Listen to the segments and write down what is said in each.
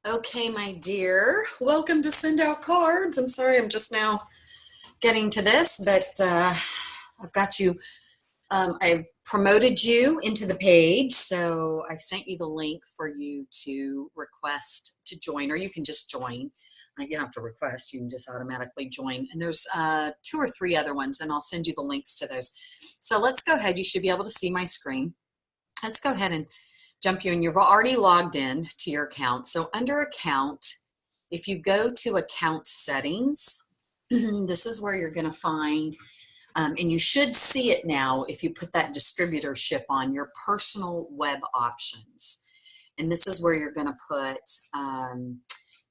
Okay, my dear, welcome to Send Out Cards. I'm sorry, I'm just now getting to this, but I've got you. I promoted you into the page, so I sent you the link for you to request to join, or you can just join. You don't have to request, you can just automatically join. And there's two or three other ones, and I'll send you the links to those. So let's go ahead. You should be able to see my screen. Let's go ahead and jump you in. You've already logged in to your account. So under account, if you go to account settings, this is where you're going to find, and you should see it now if you put that distributorship on, your personal web options. And this is where you're going to put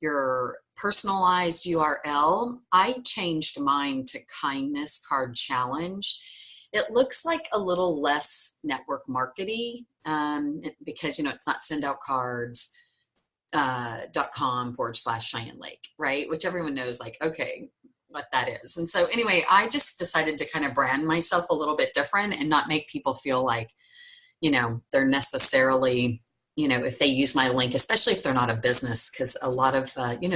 your personalized URL. I changed mine to Kindness Card Challenge. It looks like a little less network markety because, it's not sendoutcards.com/Cheyenne Lake, right? Which everyone knows, like, okay, what that is. And so anyway, I just decided to kind of brand myself a little bit different and not make people feel like, they're necessarily, if they use my link, especially if they're not a business, because a lot of,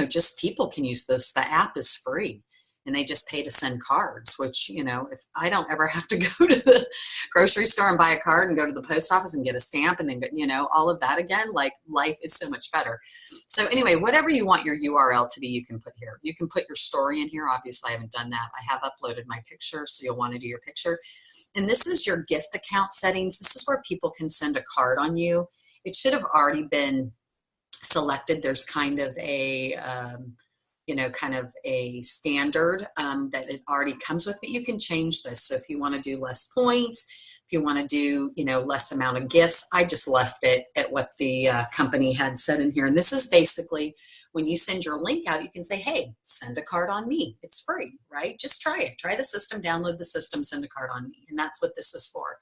just people can use this. The app is free and they just pay to send cards, which, if I don't ever have to go to the grocery store and buy a card and go to the post office and get a stamp and then, all of that again, like, life is so much better. So anyway, whatever you want your URL to be, you can put here. You can put your story in here. Obviously, I haven't done that. I have uploaded my picture, so you'll want to do your picture. And this is your gift account settings. This is where people can send a card on you. It should have already been selected. There's kind of a, kind of a standard that it already comes with, but you can change this. So if you want to do less points, if you want to do, less amount of gifts, I just left it at what the company had said in here. And this is basically when you send your link out, you can say, hey, send a card on me. It's free, right? Just try it. Try the system, download the system, send a card on me. And that's what this is for.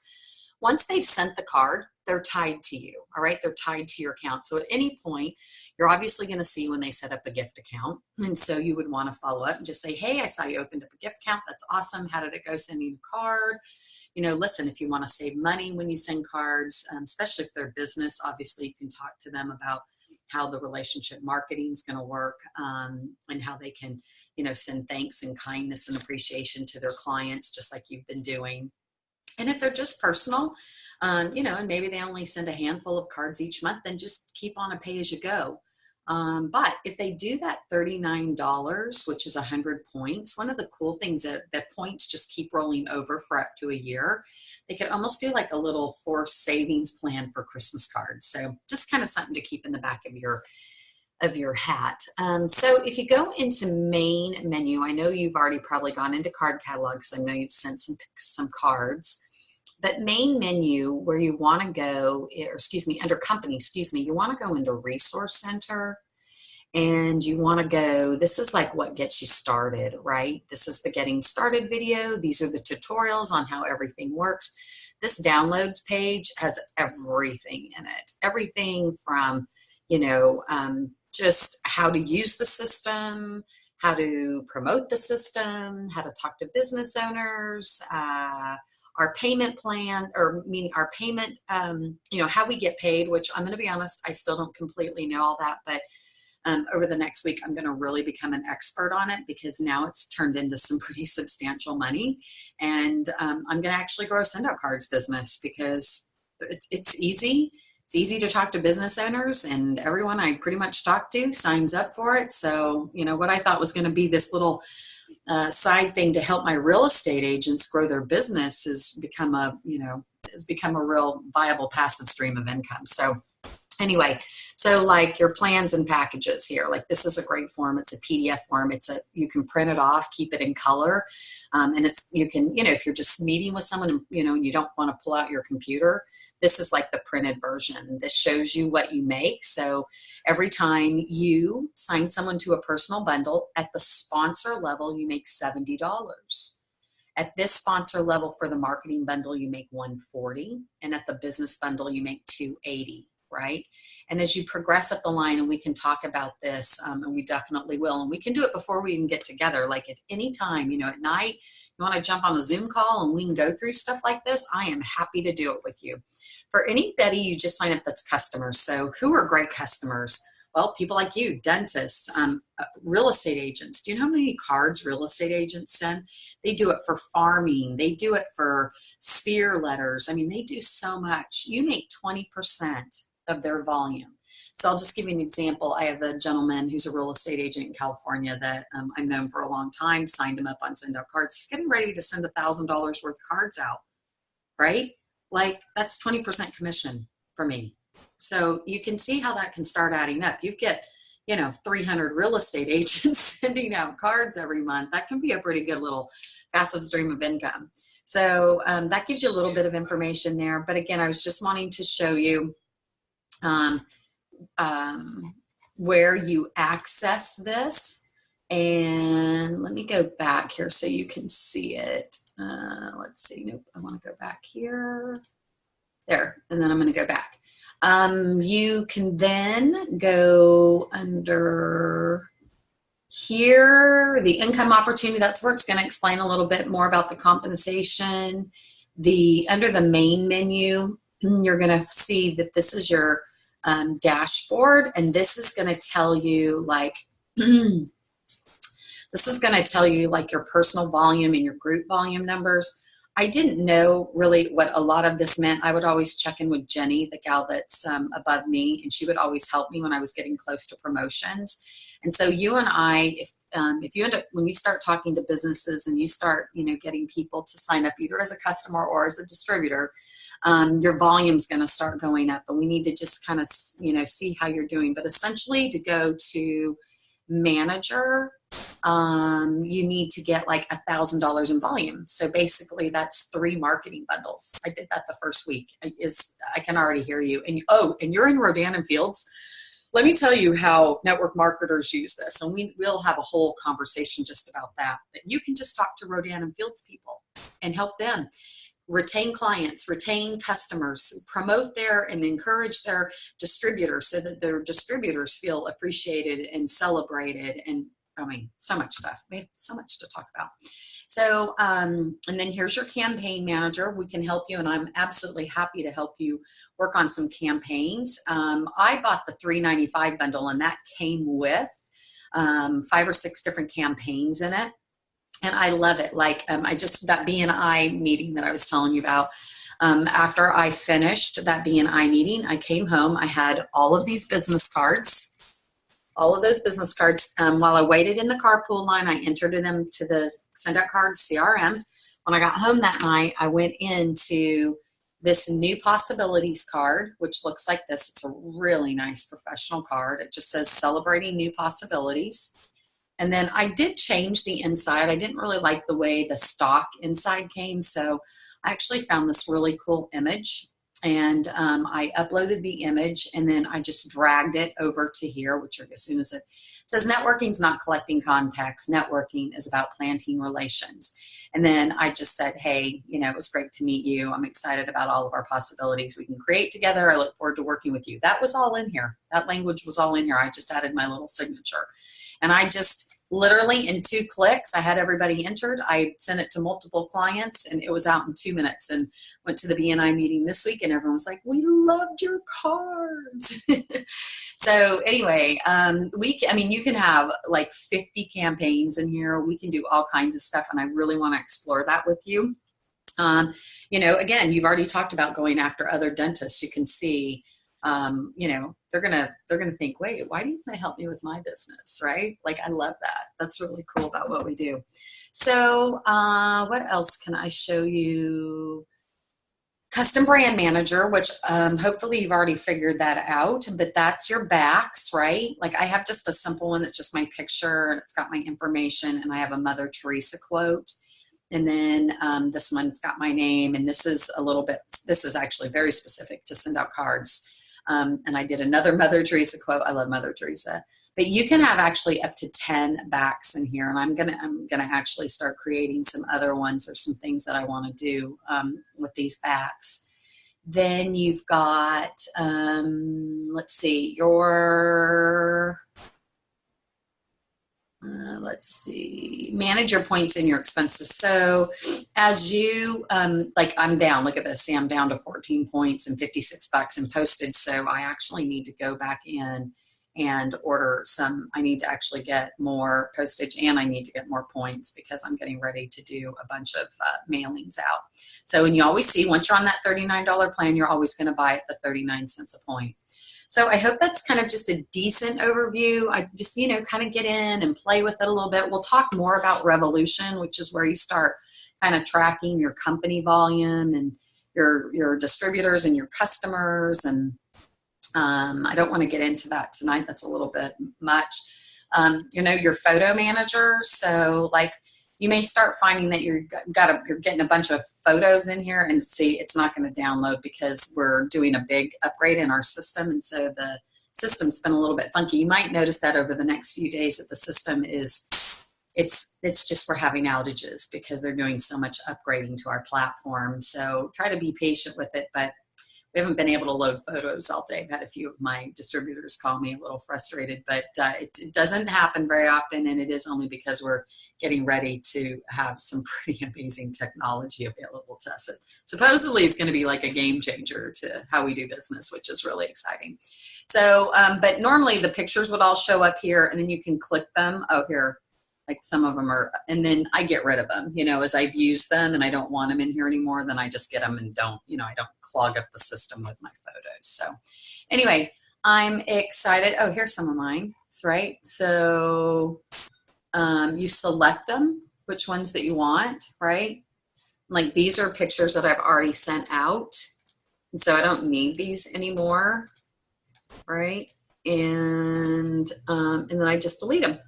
Once they've sent the card, they're tied to you, all right? They're tied to your account. So at any point, you're obviously going to see when they set up a gift account. And so you would want to follow up and just say, hey, I saw you opened up a gift account. That's awesome. How did it go sending a card? Listen, if you want to save money when you send cards, especially if they're business, obviously you can talk to them about how the relationship marketing is going to work and how they can, send thanks and kindness and appreciation to their clients, just like you've been doing. And if they're just personal, and maybe they only send a handful of cards each month, then just keep on a pay as you go. But if they do that $39, which is 100 points, one of the cool things that points just keep rolling over for up to a year. They could almost do like a little forced savings plan for Christmas cards. So just kind of something to keep in the back of your hat. So if you go into main menu, I know you've already probably gone into card catalogs. I know you've sent some cards. But main menu, where you want to go, under company, you want to go into Resource Center, and you want to go, this is like what gets you started, right? This is the getting started video. These are the tutorials on how everything works. This downloads page has everything in it. Everything from, just how to use the system, how to promote the system, how to talk to business owners, our payment plan, or meaning our payment, how we get paid, which I'm going to be honest, I still don't completely know all that, but over the next week, I'm going to really become an expert on it because now it's turned into some pretty substantial money. And I'm going to actually grow a send out cards business because it's easy. It's easy to talk to business owners, and everyone I pretty much talk to signs up for it. So, what I thought was going to be this little side thing to help my real estate agents grow their business has become a real viable passive stream of income. So anyway, so like your plans and packages here, like this is a great form. It's a PDF form. You can print it off, keep it in color. And you can, if you're just meeting with someone and, you don't want to pull out your computer, this is like the printed version. This shows you what you make. So every time you sign someone to a personal bundle at the sponsor level, you make $70. At this sponsor level for the marketing bundle, you make $140. And at the business bundle, you make $280. Right? And as you progress up the line, and we can talk about this, and we definitely will, and we can do it before we even get together, like at any time, at night, you want to jump on a Zoom call and we can go through stuff like this, I am happy to do it with you. For anybody, you just sign up that's customers. So who are great customers? Well, people like you, dentists, real estate agents. Do you know how many cards real estate agents send? They do it for farming. They do it for spear letters. I mean, they do so much. You make 20% of their volume. So I'll just give you an example. I have a gentleman who's a real estate agent in California that I've known for a long time, signed him up on Send Out Cards. He's getting ready to send $1,000 worth of cards out, right? Like that's 20% commission for me. So you can see how that can start adding up. You get, 300 real estate agents sending out cards every month. That can be a pretty good little passive stream of income. So that gives you a little bit of information there. But again, I was just wanting to show you where you access this. And let me go back here so you can see it. Let's see. Nope, I want to go back here. There, and then I'm going to go back. You can then go under here, the income opportunity. That's where it's going to explain a little bit more about the compensation. Under the main menu, you're going to see that this is your dashboard, and this is going to tell you like this is going to tell you like your personal volume and your group volume numbers. I didn't know really what a lot of this meant. I would always check in with Jenny, the gal that's above me, and she would always help me when I was getting close to promotions. And so you and I, if you end up, when you start talking to businesses and you start, getting people to sign up either as a customer or as a distributor, your volume's going to start going up. And we need to just kind of, see how you're doing. But essentially to go to manager, you need to get like $1,000 in volume. So basically that's 3 marketing bundles. I did that the first week. I can already hear you. And you're in Rodan and Fields. Let me tell you how network marketers use this. And we'll have a whole conversation just about that. But you can just talk to Rodan and Fields people and help them retain clients, retain customers, promote and encourage their distributors so that their distributors feel appreciated and celebrated. And I mean, so much stuff. We have so much to talk about. So, and then here's your campaign manager. We can help you, and I'm absolutely happy to help you work on some campaigns. I bought the $395 bundle, and that came with 5 or 6 different campaigns in it. And I love it. Like that BNI meeting that I was telling you about, after I finished that BNI meeting, I came home, I had all of these business cards, all of those business cards. While I waited in the carpool line, I entered them to the Send Out Cards CRM. When I got home that night, I went into this New Possibilities card, which looks like this. It's a really nice professional card. It just says Celebrating New Possibilities. And then I did change the inside. I didn't really like the way the stock inside came, so I actually found this really cool image, and I uploaded the image, and then I just dragged it over to here, which as soon as it says networking is not collecting contacts, networking is about planting relations. And then I just said, hey, it was great to meet you. I'm excited about all of our possibilities we can create together. I look forward to working with you. That was all in here. That language was all in here. I just added my little signature. And I just literally in 2 clicks, I had everybody entered. I sent it to multiple clients, and it was out in 2 minutes, and went to the BNI meeting this week, and everyone was like, we loved your cards. So anyway, you can have like 50 campaigns in here. We can do all kinds of stuff, and I really want to explore that with you. Again, you've already talked about going after other dentists. You can see, they're gonna think, wait, why do you want to help me with my business, right? Like, I love that. That's really cool about what we do. So what else can I show you? Custom Brand Manager, which hopefully you've already figured that out, but that's your backs, right? Like, I have just a simple one that's just my picture, and it's got my information, and I have a Mother Teresa quote. And then this one's got my name, and this is actually very specific to Send Out Cards. And I did another Mother Teresa quote. I love Mother Teresa. But you can have actually up to 10 backs in here, and I'm gonna actually start creating some other ones or some things that I want to do with these backs. Then you've got let's see, manage your points and your expenses. So as you like, I'm down, look at this, see, I'm down to 14 points and $56 in postage. So I actually need to go back in and order some. I need to actually get more postage, and I need to get more points because I'm getting ready to do a bunch of mailings out. So, and you always see once you're on that $39 plan, you're always going to buy at the 39 cents a point. So I hope that's kind of just a decent overview. I just, you know, kind of get in and play with it a little bit. We'll talk more about Revolution, which is where you start kind of tracking your company volume and your distributors and your customers. And I don't want to get into that tonight. That's a little bit much. You know, your photo manager. So like you may start finding that you're getting a bunch of photos in here, and see it's not going to download because we're doing a big upgrade in our system. And so the system's been a little bit funky. You might notice that over the next few days that the system is, it's just we're having outages because they're doing so much upgrading to our platform. So try to be patient with it, but we haven't been able to load photos all day. I've had a few of my distributors call me a little frustrated, but it doesn't happen very often, and it is only because we're getting ready to have some pretty amazing technology available to us. It supposedly is going to be like a game changer to how we do business, which is really exciting. So, but normally the pictures would all show up here, and then you can click them. Oh, here. Like some of them are, and then I get rid of them, you know, as I've used them and I don't want them in here anymore, then I just get them and don't, you know, I don't clog up the system with my photos. So anyway, I'm excited. Oh, here's some of mine, right? So you select them, which ones that you want, right? Like these are pictures that I've already sent out. And so I don't need these anymore, right? And then I just delete them.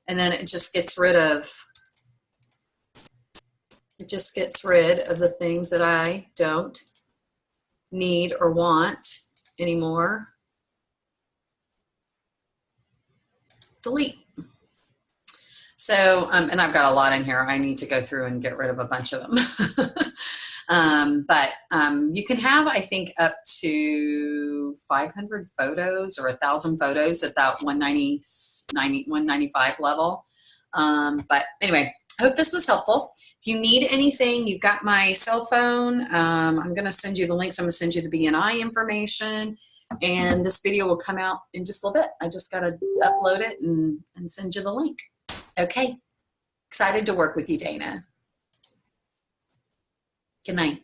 And then it just gets rid of the things that I don't need or want anymore. Delete. So, and I've got a lot in here. I need to go through and get rid of a bunch of them. But you can have, I think, up to 500 photos or 1,000 photos at that 195 level. But anyway, I hope this was helpful. If you need anything, you've got my cell phone. I'm going to send you the links. I'm going to send you the BNI information. And this video will come out in just a little bit. I just got to upload it and send you the link. Okay. Excited to work with you, Dana. Good night.